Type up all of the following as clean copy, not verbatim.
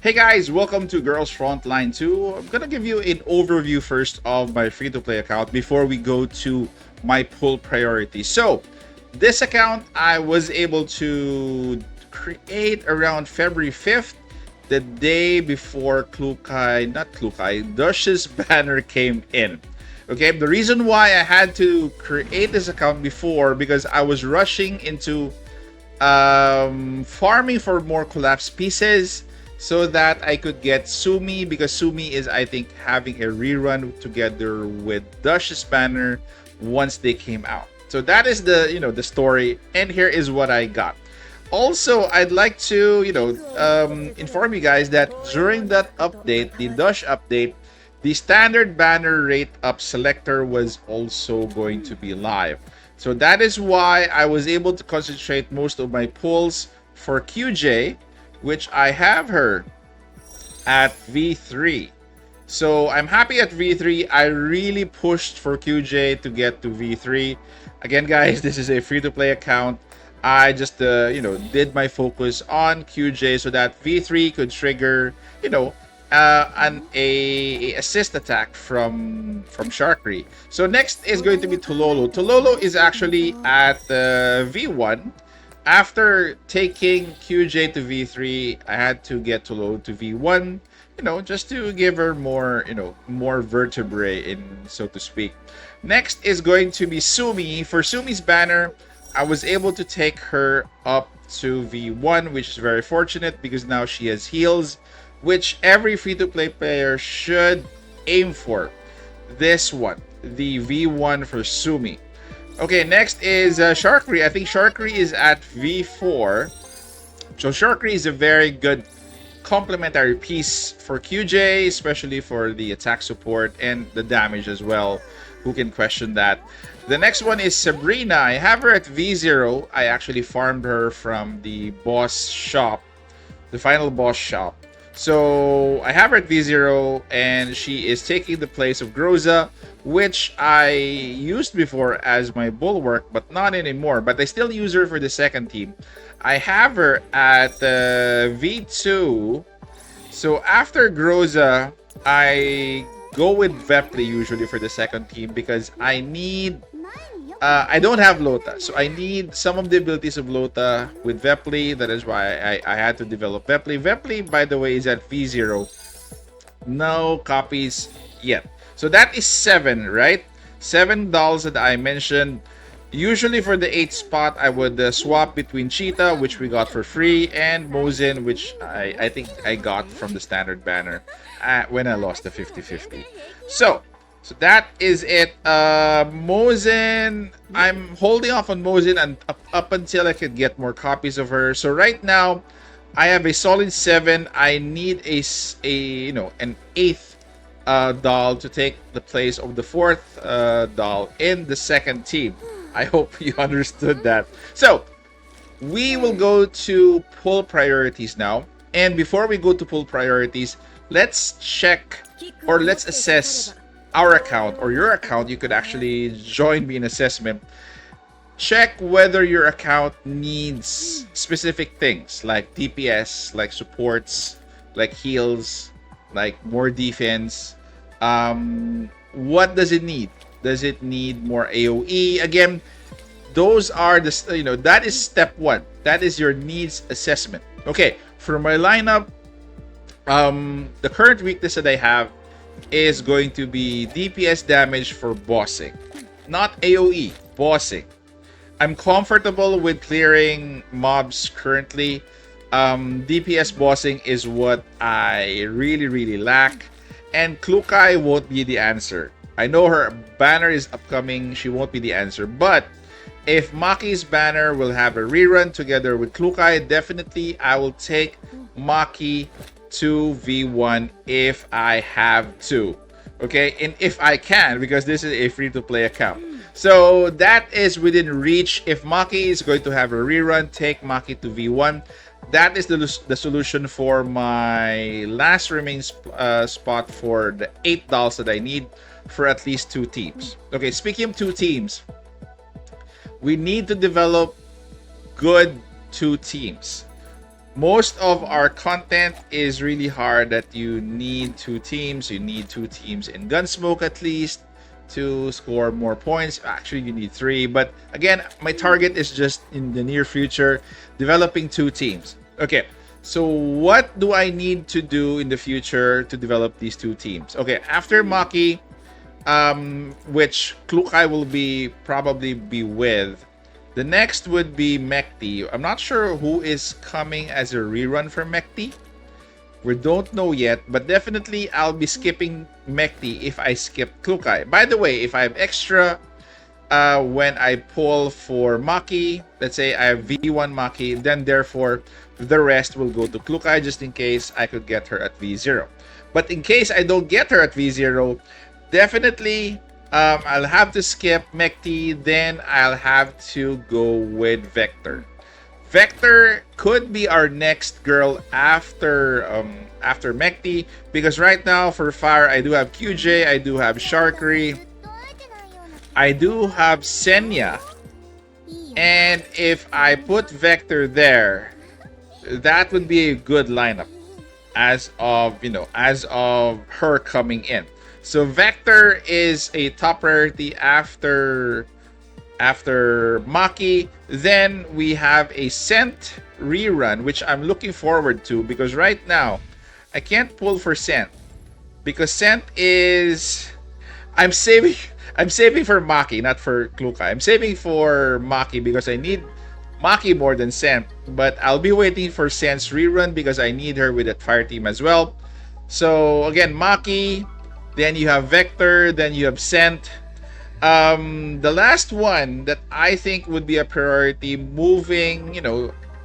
Hey guys, welcome to Girls Frontline 2. I'm gonna give you an overview first of my free-to-play account before we go to my pull priorities. So, this account I was able to create around February 5th, the day before Dush's banner came in. Okay, the reason why I had to create this account before because I was rushing into farming for more collapse pieces so that I could get Sumi, because Sumi is, I think, having a rerun together with Dush's banner once they came out. So that is the story, and here is what I got. Also, I'd like to inform you guys that during that update, the Dush update, the standard banner rate up selector was also going to be live. So that is why I was able to concentrate most of my pulls for QJ, which I have her at V3. So I'm happy at V3. I really pushed for QJ to get to V3. Again, guys, this is a free-to-play account. I just did my focus on QJ so that V3 could trigger a assist attack from Sharkry. So next is going to be Tololo. Tololo is actually at V1. After taking QJ to V3, I had to get Tololo to V1, just to give her more vertebrae, in so to speak. Next is going to be Sumi. For Sumi's banner, I was able to take her up to V1, which is very fortunate because now she has heals, which every free-to-play player should aim for. This one, the V1 for Sumi. Okay, next is Sharkry. I think Sharkry is at V4. So Sharkry is a very good complementary piece for QJ, especially for the attack support and the damage as well. Who can question that? The next one is Sabrina. I have her at V0. I actually farmed her from the boss shop, the final boss shop. So I have her at V0, and she is taking the place of Groza, which I used before as my bulwark, but not anymore. But I still use her for the second team. I have her at V2. So after Groza, I go with Vepli usually for the second team because I need... I don't have Lota, so I need some of the abilities of Lota with Vepli. That is why I had to develop Vepli. Vepli, by the way, is at V0. No copies yet. So that is 7, right? 7 dolls that I mentioned. Usually for the 8th spot, I would swap between Cheetah, which we got for free, and Mosin, which I think I got from the standard banner when I lost the 50-50. So that is it. Mosin, I'm holding off on Mosin and up until I could get more copies of her. So right now, I have a solid 7. I need an 8th doll to take the place of the 4th doll in the second team. I hope you understood that. So we will go to pull priorities now. And before we go to pull priorities, let's check or let's assess our account or your account. You could actually join me in assessment. Check whether your account needs specific things like DPS, like supports, like heals, like more defense. What does it need? Does it need more AoE? Again, those are that is step 1. That is your needs assessment. Okay, for my lineup, the current weakness that I have is going to be DPS damage for bossing, not AoE, bossing. I'm comfortable with clearing mobs currently. DPS bossing is what I really lack, and Klukai won't be the answer. I know her banner is upcoming, she won't be the answer, but if Maki's banner will have a rerun together with Klukai, definitely I will take Maki to V1 if I have to. Okay, and if I can, because this is a free-to-play account. So that is within reach. If Maki is going to have a rerun, take Maki to V1. That is the solution for my last remaining spot for the 8 dolls that I need for at least 2 teams. Okay, speaking of 2 teams, we need to develop good 2 teams. most of our content is really hard that you need two teams. You need two teams in Gunsmoke at least to score more points. Actually, you need three. But again, my target is just in the near future, developing two teams. Okay, so what do I need to do in the future to develop these two teams? Okay, after Maki, which Klukai will be probably be with. The next would be Mekti. I'm not sure who is coming as a rerun for Mekti. We don't know yet, but definitely I'll be skipping Mekti if I skip Klukai. By the way, if I have extra when I pull for Maki, let's say I have V1 Maki, then therefore the rest will go to Klukai just in case I could get her at V0. But in case I don't get her at V0, definitely I'll have to skip Mekti, then I'll have to go with Vector. Vector could be our next girl after Mekti, because right now for Fire I do have QJ, I do have Sharkry, I do have Senya, and if I put Vector there, that would be a good lineup as of her coming in. So Vector is a top priority after Maki. Then we have a Scent rerun, which I'm looking forward to because right now I can't pull for Scent because Scent is I'm saving for Maki, not for Klukai. I'm saving for Maki because I need Maki more than Scent, but I'll be waiting for Scent's rerun because I need her with that fire team as well. So again, Maki, then you have Vector, then you have Scent. The last one that I think would be a priority moving,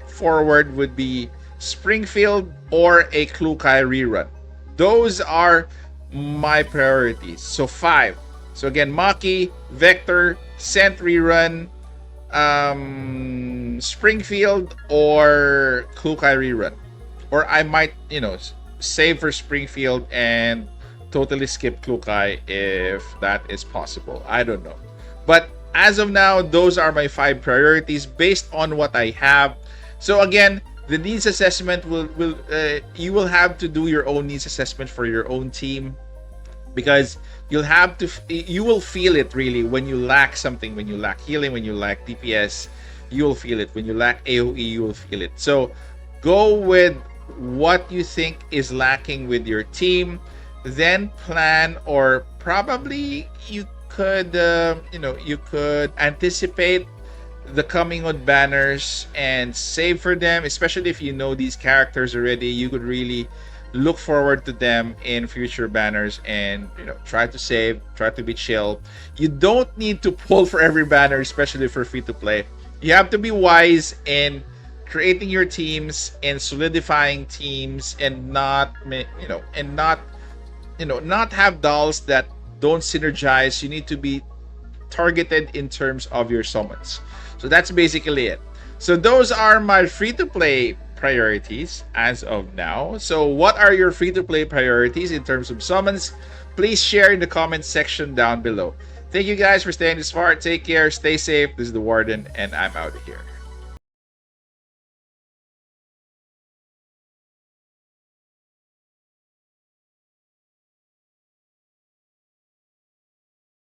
forward would be Springfield or a Klukai rerun. Those are my priorities. So 5. So again, Maki, Vector, Scent rerun, Springfield or Klukai rerun. Or I might, save for Springfield and totally skip Klukai if that is possible. I don't know. But as of now, those are my 5 priorities based on what I have. So again, the needs assessment you will have to do your own needs assessment for your own team because you will feel it really when you lack something, when you lack healing, when you lack DPS, you will feel it. When you lack AoE, you will feel it. So go with what you think is lacking with your team. Then plan, or probably you could anticipate the coming on banners and save for them, especially if you know these characters already. You could really look forward to them in future banners and try to save, try to be chill. You don't need to pull for every banner, especially for free to play. You have to be wise in creating your teams and solidifying teams and not have dolls that don't synergize. You need to be targeted in terms of your summons. So that's basically it. So those are my free-to-play priorities as of now. So what are your free-to-play priorities in terms of summons? Please share in the comments section down below. Thank you guys for staying this far. Take care, stay safe. This is the Warden, and I'm out of here.